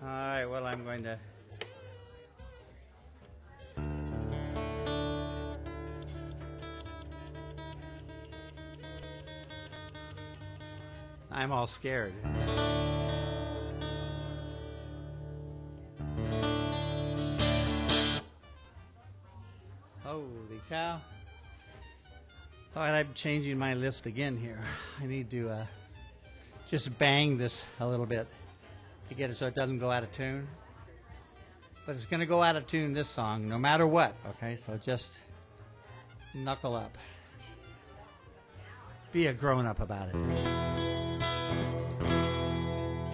All right, well, I'm going to... I'm all scared. Holy cow. All right, I'm changing my list again here. I need to just bang this a little bit to get it so it doesn't go out of tune. But it's going to go out of tune, this song, no matter what, okay? So just knuckle up. Be a grown-up about it.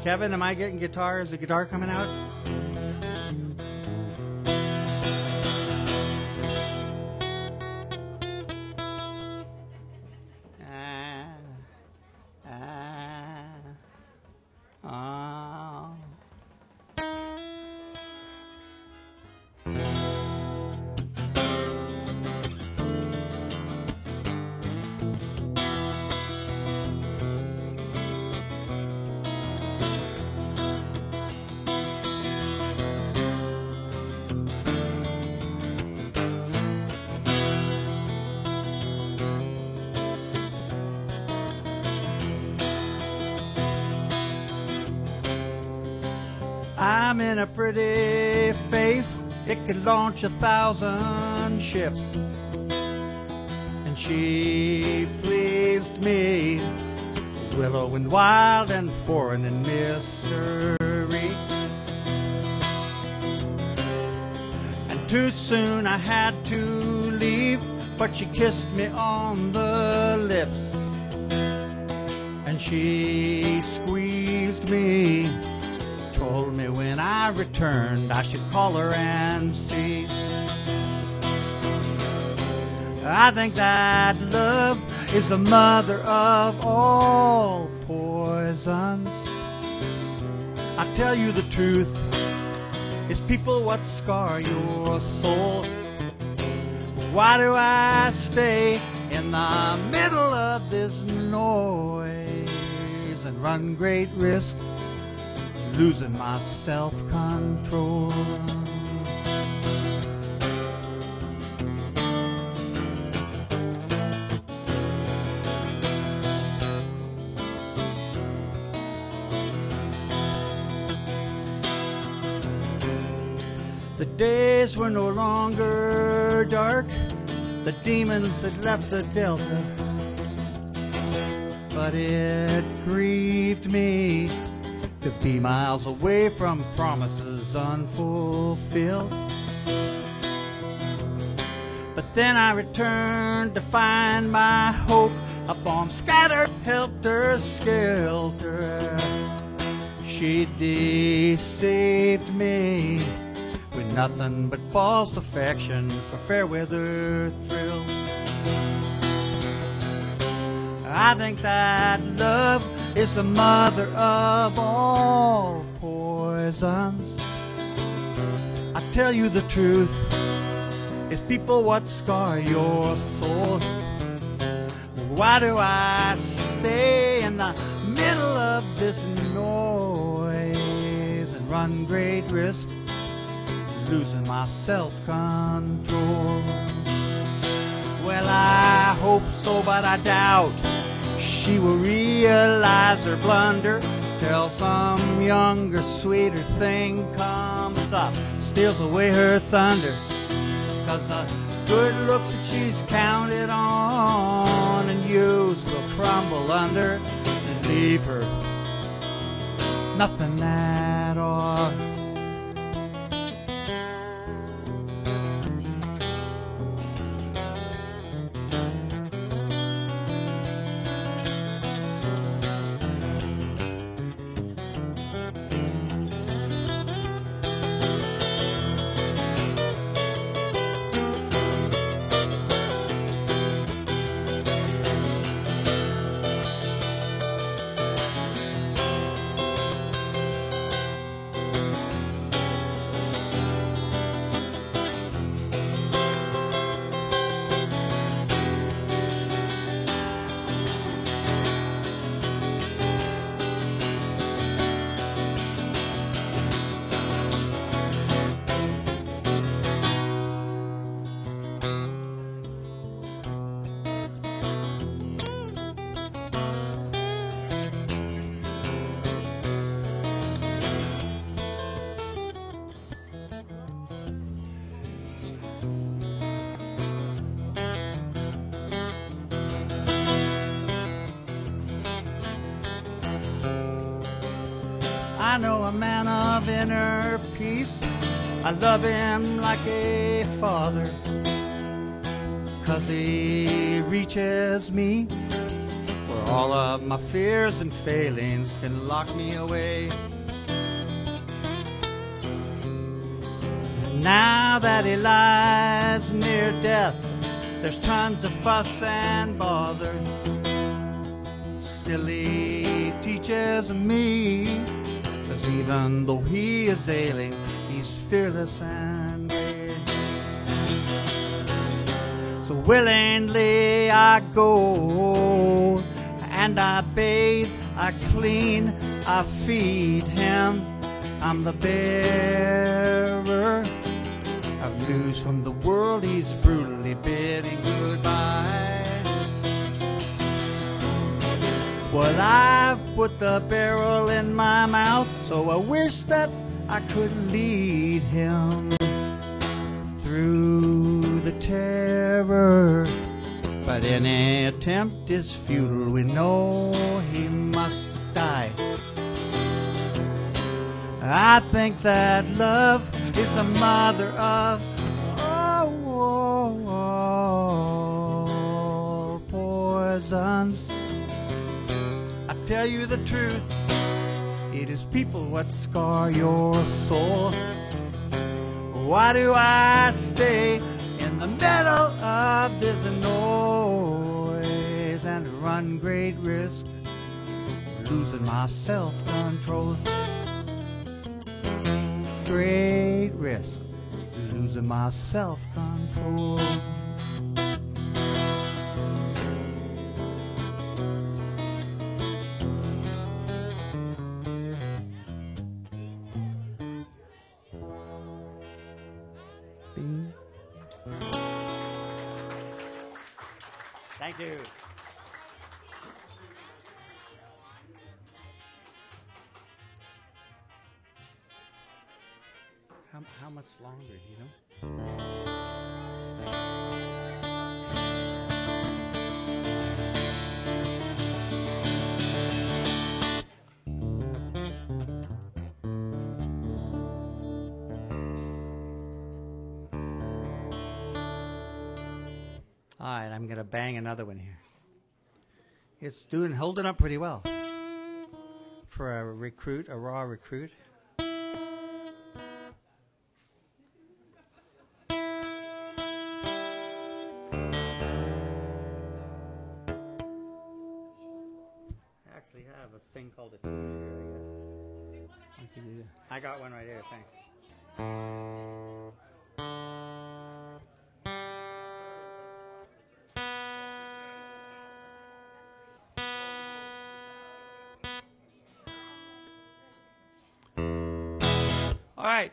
Kevin, am I getting guitar? Is the guitar coming out? I'm in a pretty face, it could launch 1,000 ships. And she pleased me, willow and wild and foreign in mystery. And too soon I had to leave, but she kissed me on the lips. And she squeezed me, told me when I returned I should call her and see. I think that love is the mother of all poisons. I tell you the truth, it's people what scar your soul. Why do I stay in the middle of this noise and run great risk losing my self-control? The days were no longer dark, the demons had left the Delta, but it grieved me to be miles away from promises unfulfilled. But then I returned to find my hope upon scattered helter-skelter. She deceived me with nothing but false affection for fair weather thrill. I think that love is the mother of all poisons. I tell you the truth, it's people what scar your soul. Why do I stay in the middle of this noise and run great risk losing my self-control? Well, I hope so, but I doubt she will realize her blunder till some younger, sweeter thing comes up, steals away her thunder. 'Cause the good looks that she's counted on and used will crumble under and leave her nothing at all. know a man of inner peace. I love him like a father, 'cause he reaches me where all of my fears and failings can lock me away. And now that he lies near death, there's tons of fuss and bother. Still he teaches me, 'cause even though he is ailing, he's fearless and brave. So willingly I go, and I bathe, I clean, I feed him. I'm the bearer of news from the world he's brutally bidding goodbye. Well, I've put the barrel in my mouth, so I wish that I could lead him through the terror. But any attempt is futile, we know he must die. I think that love is the mother of all poisons. I tell you the truth, it is people what scar your soul. Why do I stay in the middle of this noise and run great risk, losing my self-control? Great risk, losing my self-control. Thank you. How much longer, do you know? All right, I'm going to bang another one here. It's holding up pretty well for a recruit, a raw recruit. I actually have a thing called a tuner here, I guess. I got one right here, thanks. All right,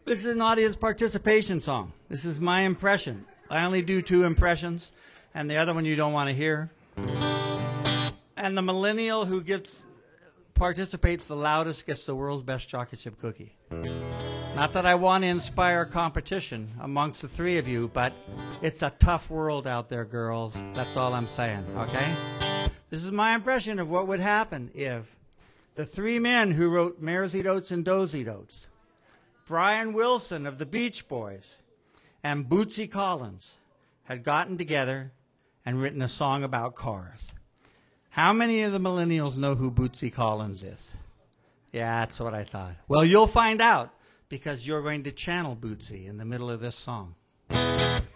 this is an audience participation song. This is my impression. I only do 2 impressions, and the other one you don't want to hear. And the millennial who participates the loudest gets the world's best chocolate chip cookie. Not that I want to inspire competition amongst the 3 of you, but it's a tough world out there, girls. That's all I'm saying, okay? This is my impression of what would happen if the 3 men who wrote Maresy Dotes and Dozy Dotes, Brian Wilson of the Beach Boys, and Bootsy Collins had gotten together and written a song about cars. How many of the millennials know who Bootsy Collins is? Yeah, that's what I thought. Well, you'll find out because you're going to channel Bootsy in the middle of this song.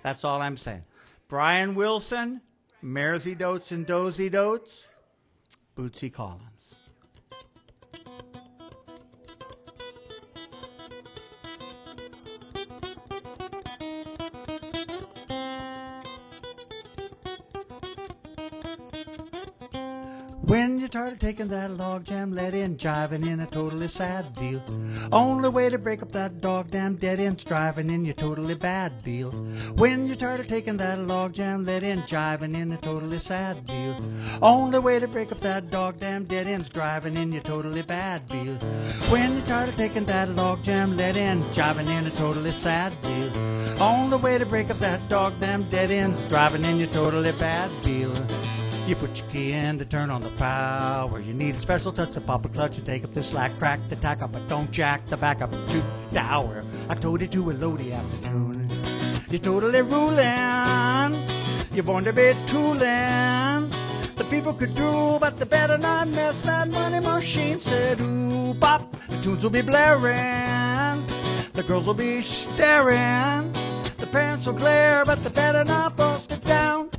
That's all I'm saying. Brian Wilson, Maresy Dotes and Dozy Dotes, Bootsy Collins. When you're tired of taking that log jam lead in, jiving in a totally sad deal. Only way to break up that dog damn dead end's driving in your totally bad deal. When you're tired of taking that log jam lead in, jiving in a totally sad deal. Only way to break up that dog damn dead end's driving in your totally bad deal. When you're tired of taking that log jam lead in, jiving in a totally sad deal. Only way to break up that dog damn dead end's driving in your totally bad deal. You put your key in to turn on the power. You need a special touch to pop a clutch and take up the slack, crack the tack up, but don't jack the back up too dour. I told it to a loady afternoon. You're totally ruling. You're born to be tooling. The people could drool, but they better not mess. That money machine said, ooh, bop. The tunes will be blaring. The girls will be staring. The parents will glare, but they better not bust it down.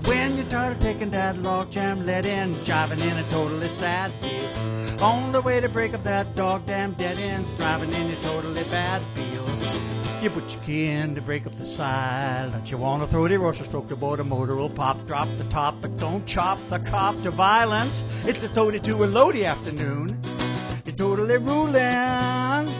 When you're tired of taking that log jam lead in, jiving in a totally sad feel. Only way to break up that dog damn dead end's driving in a totally bad feel. You put your key in to break up the silence. You want to throw the rush or stroke the boat, the motor will pop, drop the top, but don't chop the cop to violence. It's a toady to a loady afternoon. You're totally ruling.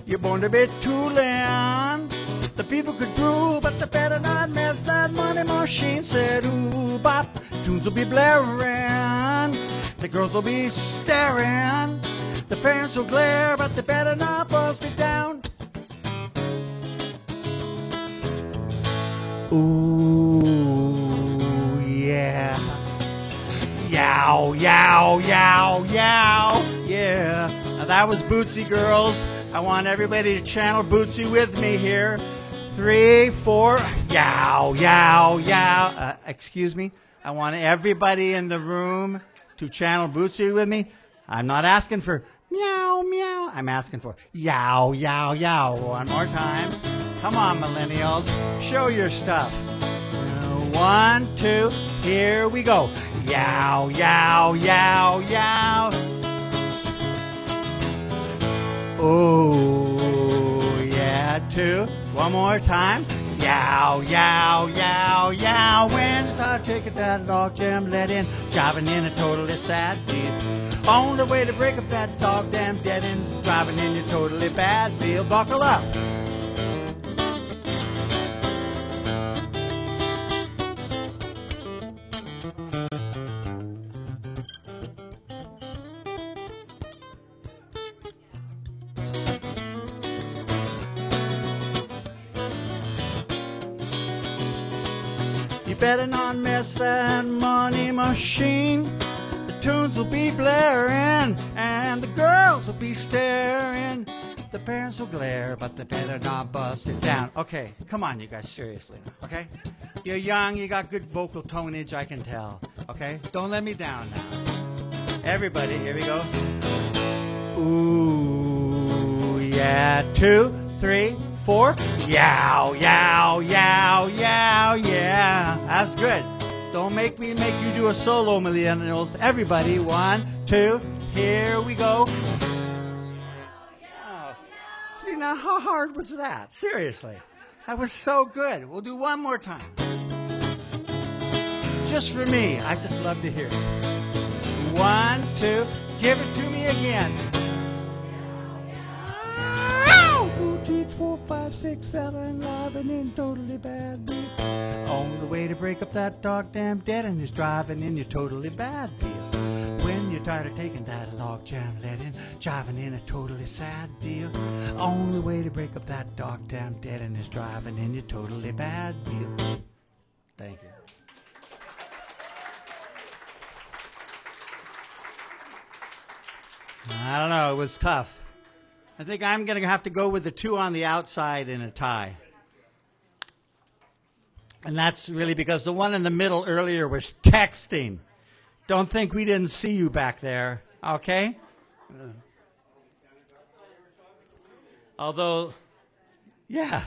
You're born to be tooling. The people could drool, but they better not mess. That money machine said, ooh, bop. Tunes will be blaring. The girls will be staring. The parents will glare, but they better not bust it down. Ooh, yeah. Yow, yow, yow, yow. Yeah. Now that was Bootsy, girls. I want everybody to channel Bootsy with me here. 3, 4, yow, yow, yow. Excuse me. I want everybody in the room to channel Bootsy with me. I'm not asking for meow, meow. I'm asking for yow, yow, yow. One more time. Come on, millennials. Show your stuff. 1, 2, here we go. Yow, yow, yow, yow. Oh, yeah, 2. One more time. Yow, yow, yow, yow. When I take it that log jam let in, driving in a totally sad deal. Only way to break up that dog damn dead end, driving in a totally bad deal. Buckle up. You better not mess that money machine. The tunes will be blaring, and the girls will be staring. The parents will glare, but they better not bust it down. Okay, come on, you guys, seriously, okay? You're young, you got good vocal tonage, I can tell, okay? Don't let me down now. Everybody, here we go. Ooh, yeah, 2, 3, 4. Yow, yow, yow, yow, yeah. That's good. Don't make me make you do a solo, millennials. Everybody, 1, 2, here we go. Oh. See, now how hard was that? Seriously. That was so good. We'll do one more time. Just for me. I just love to hear it. 1, 2, give it to me again. 2, 3, 4, 5, 6, 7, driving in totally bad beat. Only way to break up that dog damn dead and is driving in your totally bad feel. When you're tired of taking that log jam lead in, driving in a totally sad deal. Only way to break up that dog damn dead and is driving in your totally bad deal. Thank you. I don't know, it was tough. I think I'm going to have to go with the 2 on the outside in a tie. And that's really because the one in the middle earlier was texting. Don't think we didn't see you back there, okay? Although, yeah,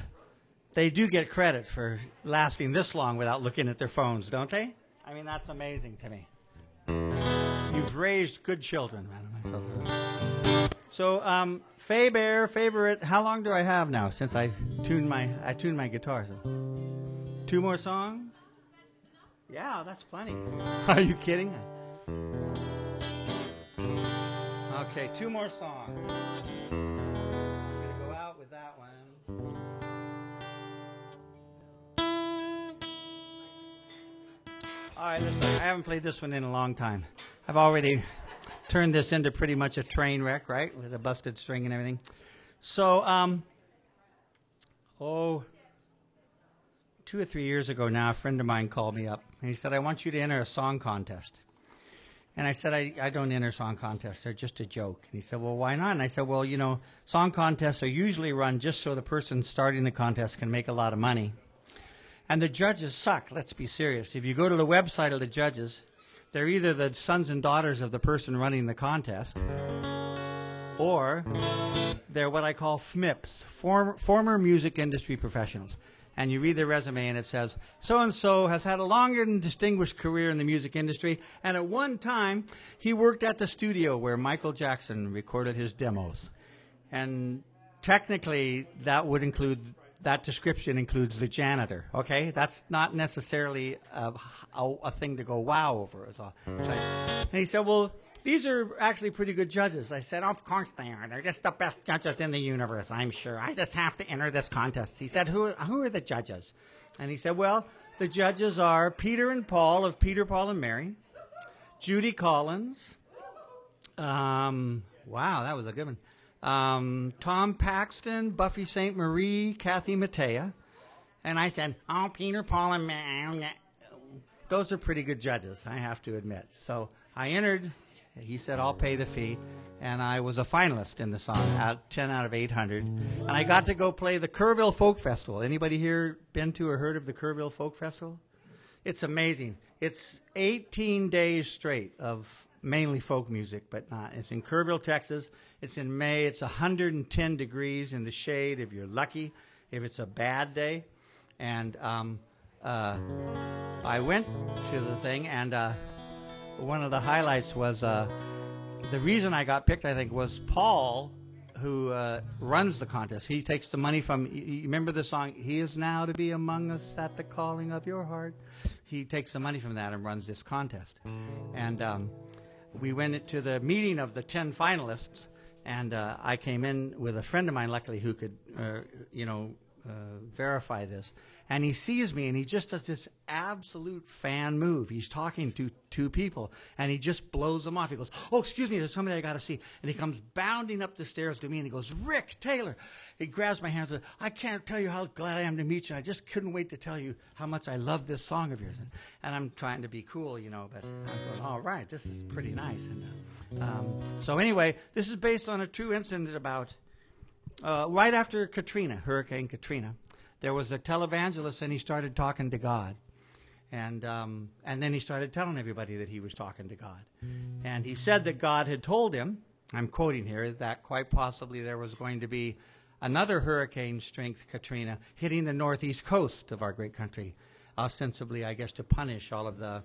they do get credit for lasting this long without looking at their phones, don't they? I mean, that's amazing to me. You've raised good children, man. So, Faber, favorite, how long do I have now since I tuned my guitar? So 2 more songs? Yeah, that's plenty. Are you kidding? Okay, 2 more songs. I'm going to go out with that one. All right, listen, I haven't played this one in a long time. I've already turned this into pretty much a train wreck, right? With a busted string and everything. So, 2 or 3 years ago now, a friend of mine called me up. And he said, I want you to enter a song contest. And I said, I don't enter song contests. They're just a joke. And he said, well, why not? And I said, well, you know, song contests are usually run just so the person starting the contest can make a lot of money. And the judges suck. Let's be serious. If you go to the website of the judges, they're either the sons and daughters of the person running the contest, or they're what I call FMIPs, former music industry professionals. And you read their resume and it says, so-and-so has had a longer and distinguished career in the music industry, and at one time he worked at the studio where Michael Jackson recorded his demos. And technically that description includes the janitor, okay? That's not necessarily a thing to go wow over. And he said, well, these are actually pretty good judges. I said, of course they are. They're just the best judges in the universe, I'm sure. I just have to enter this contest. He said, who are the judges? And he said, well, the judges are Peter and Paul of Peter, Paul, and Mary, Judy Collins. Wow, that was a good one. Tom Paxton, Buffy St. Marie, Kathy Mattea. And I said, oh, Peter, Paul, and Mary. Those are pretty good judges, I have to admit. So I entered. He said, I'll pay the fee. And I was a finalist in the song, 10 out of 800. And I got to go play the Kerrville Folk Festival. Anybody here been to or heard of the Kerrville Folk Festival? It's amazing. It's 18 days straight of mainly folk music, but not. It's in Kerrville, Texas. It's in May. It's 110 degrees in the shade if you're lucky, if it's a bad day. And I went to the thing, and one of the highlights was the reason I got picked, I think, was Paul, who runs the contest. He takes the money from, you remember the song, He is now to be among us at the calling of your heart? He takes the money from that and runs this contest. And we went to the meeting of the 10 finalists, and I came in with a friend of mine, luckily, who could, verify this. And he sees me, and he just does this absolute fan move. He's talking to two people, and he just blows them off. He goes, oh, excuse me, there's somebody I got to see. And he comes bounding up the stairs to me, and he goes, Ric Taylor. He grabs my hand and says, I can't tell you how glad I am to meet you. I just couldn't wait to tell you how much I love this song of yours. And I'm trying to be cool, but I'm going, all right, this is pretty nice. And so anyway, this is based on a true incident about right after Hurricane Katrina. There was a televangelist, and he started talking to God. And then he started telling everybody that he was talking to God. And he said that God had told him, I'm quoting here, that quite possibly there was going to be another hurricane-strength Katrina hitting the northeast coast of our great country, ostensibly, I guess, to punish all of the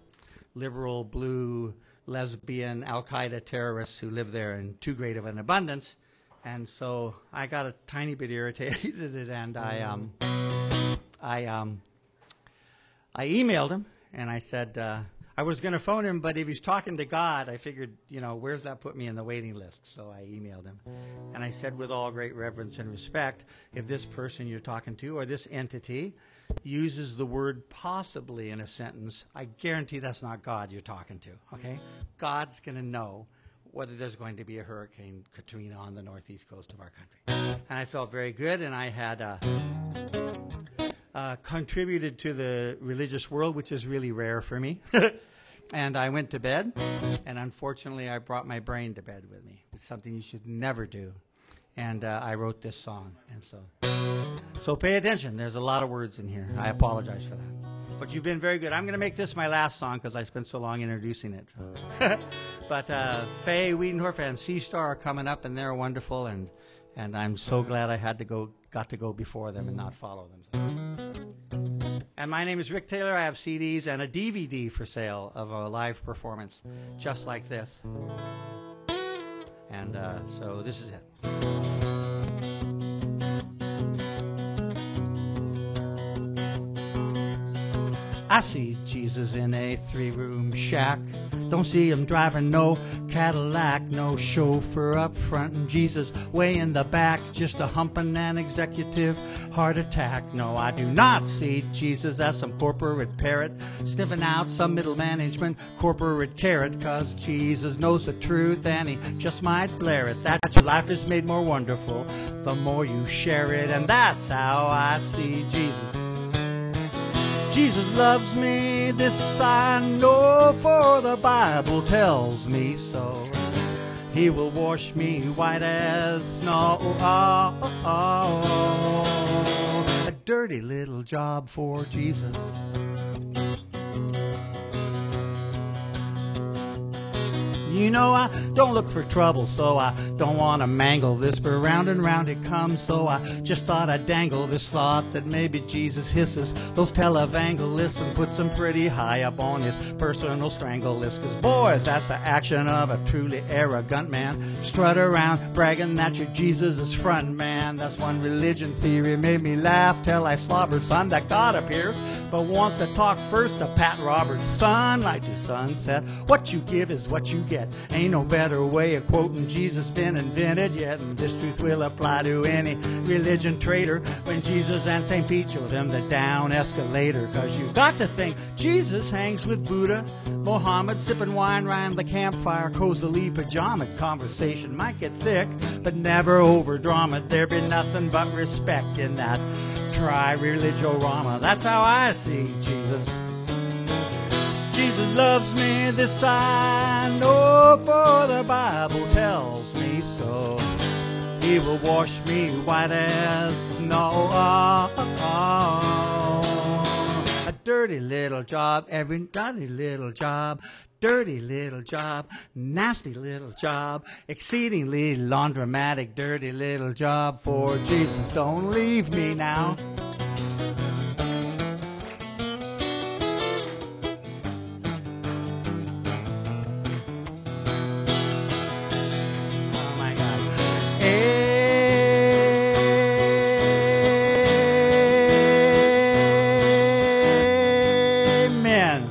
liberal, blue, lesbian, Al-Qaeda terrorists who live there in too great of an abundance. And so I got a tiny bit irritated, and I emailed him, and I said I was going to phone him, but if he's talking to God, I figured, where's that put me in the waiting list? So I emailed him, and I said, with all great reverence and respect, if this person you're talking to or this entity uses the word possibly in a sentence, I guarantee that's not God you're talking to, okay? God's going to know whether there's going to be a Hurricane Katrina on the northeast coast of our country. And I felt very good, and I had contributed to the religious world, which is really rare for me. And I went to bed, and unfortunately I brought my brain to bed with me. It's something you should never do. And I wrote this song. And so pay attention. There's a lot of words in here. I apologize for that. But you've been very good. I'm going to make this my last song because I spent so long introducing it. So. But Faye Wiedendorf and Sea Star are coming up, and they're wonderful. And I'm so glad I got to go before them and not follow them. And my name is Ric Taylor. I have CDs and a DVD for sale of a live performance just like this. And so this is it. I see Jesus in a 3-room shack. Don't see him driving no Cadillac, no chauffeur up front, and Jesus way in the back, just a humping an executive heart attack. No, I do not see Jesus as some corporate parrot sniffing out some middle management corporate carrot, 'cause Jesus knows the truth and he just might blare it, that your life is made more wonderful the more you share it. And that's how I see Jesus. Jesus loves me, this I know, for the Bible tells me so. He will wash me white as snow. A dirty little job for Jesus. You know, I don't look for trouble, so I don't want to mangle this, but round and round it comes, so I just thought I'd dangle this thought that maybe Jesus hisses those televangelists and puts them pretty high up on his personal strangle list. 'Cause boys, that's the action of a truly arrogant man. Strut around bragging that you're Jesus' front man. That's one religion theory made me laugh till I slobbered, son, that God appears but wants to talk first to Pat Roberts' son. Like to sunset, what you give is what you get. Ain't no better way of quoting Jesus been invented yet, and this truth will apply to any religion traitor when Jesus and St. Pete show them the down escalator. 'Cause you got to think Jesus hangs with Buddha, Mohammed, sipping wine round the campfire, cozily pajama. Conversation might get thick, but never over drama. There be nothing but respect in that tri-religio-rama. That's how I see Jesus. Jesus loves me, this I know, for the Bible tells me so. He will wash me white as snow. A dirty little job, every dirty little job. Dirty little job, nasty little job, exceedingly laundromatic, dirty little job for Jesus. Don't leave me now. Oh my God. Amen.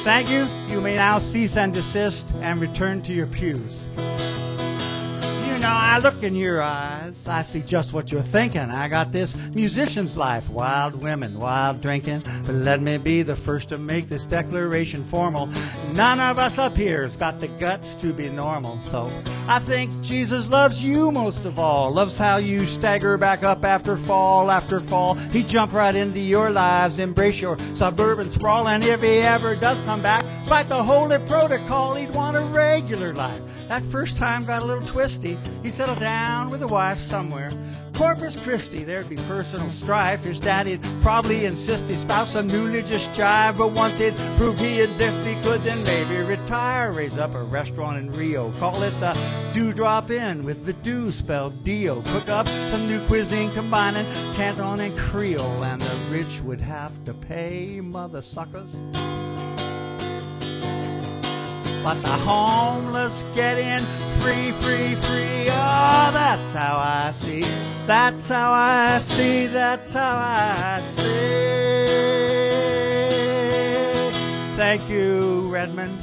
Thank you. You may now cease and desist and return to your pews. You know, I look in your eyes, I see just what you're thinking. I got this musician's life, wild women, wild drinking. But let me be the first to make this declaration formal. None of us up here's got the guts to be normal. So I think Jesus loves you most of all. Loves how you stagger back up after fall after fall. He jumped right into your lives, embrace your suburban sprawl. And if he ever does come back, despite the holy protocol, he'd want a regular life. That first time got a little twisty. He settled down with a wife somewhere. Corpus Christi, there'd be personal strife. His daddy'd probably insist his spouse some newly just jive. But once he'd proved he exists, he could then maybe retire. Raise up a restaurant in Rio. Call it the Dewdrop Inn with the dew spelled Dio. Cook up some new cuisine combining Canton and Creole. And the rich would have to pay, mother suckers. But the homeless get in free, free, free. Oh, that's how I see. That's how I see. That's how I see. Thank you, Redmond.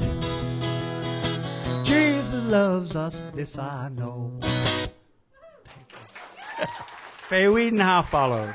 Jesus loves us, this I know. Thank you. Faye Wiedenhoff follows.